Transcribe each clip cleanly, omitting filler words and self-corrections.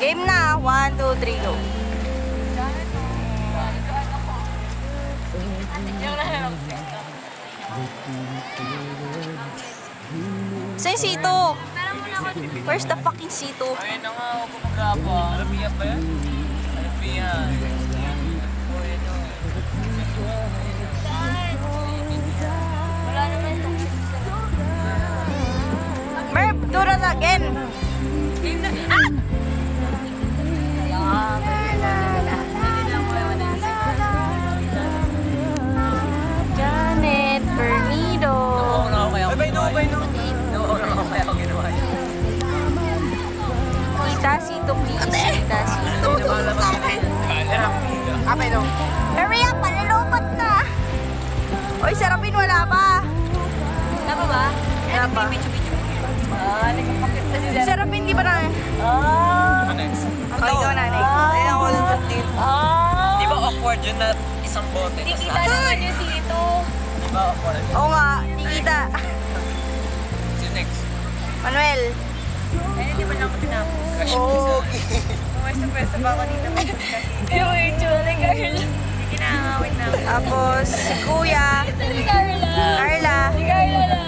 Game na. 1, 2, 3, go. Sa'yo sito? Where's the fucking sito? Ayun na nga, huwag ko mag-rapa. Alabiyan ba yan? Alabiyan. Wala naman itong Merv, do that again. Ah! Janet Pernido. Nauuna ako kaya ako ginawa yun. Nauuna ako kaya ako ginawa yun. Tita Sito, please. Tita Sito. Apay no. Hurry up, palulupot na. Oy, sarapin, wala pa. Wala pa ba? Wala pa. Nagpapakit na si Zara. Sarapin, di ba na? Next. O, ikaw na, Nick. Ayun ako ng 15. Di ba awkward yun na isang bote? Hindi kita naman yung sito. Di ba awkward? Oo nga, di kita. See you next. Manuel. Ayun, hindi mo lang ako tinapos. Oh. Pwesto pa ako dito. Yung itsura ni Carla. Sige na, wait na. Tapos, si Kuya. Si Carla. Carla. Si Carla lang.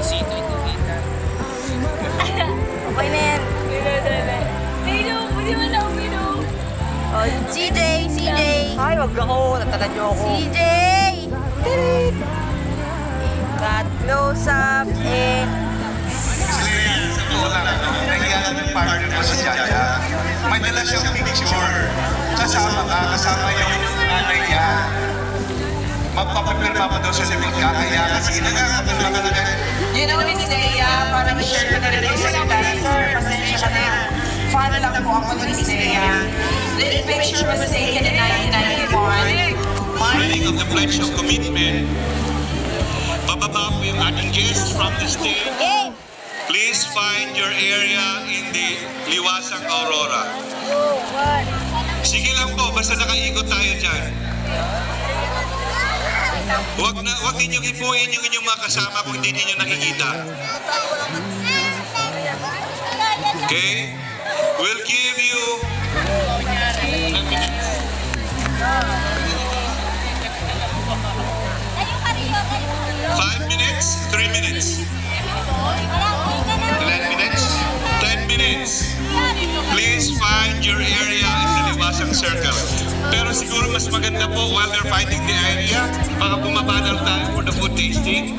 Sito hindi kita. Okay na yan. Dino, pwede mo lang uminom. O, CJ, CJ. Ay, wag ako. Natalan niyo ako. CJ. Got close up and... Nahiya ng partner mo sa Jaja. May dala siyang picture. Kasama yung nanay niya. Magpapapirma pa daw sa likod ka. Kaya kasi nagkakapirma ka na ganyan. You know, Miss Leia, para ma-share ko na rin sa salita. Sir, pasensya ka na. Fan lang po ako ni Miss Leia. This picture was taken in 1991. Reading of the Pledge of Commitment. Bababa po yung ating guests from the stage. Game! Please find your area in the Liwasang Aurora. Sige lang po, basta nakaikot tayo dyan. Huwag ninyong ipuin yung inyong mga kasama kung hindi ninyo nakikita. Okay? We'll give you 5 minutes, 3 minutes, 10 minutes, 10 minutes. Please find your area in the Liwasang Circle. Pero siguro mas maganda po while they're finding the area, baka bumaba na tayo for the food tasting.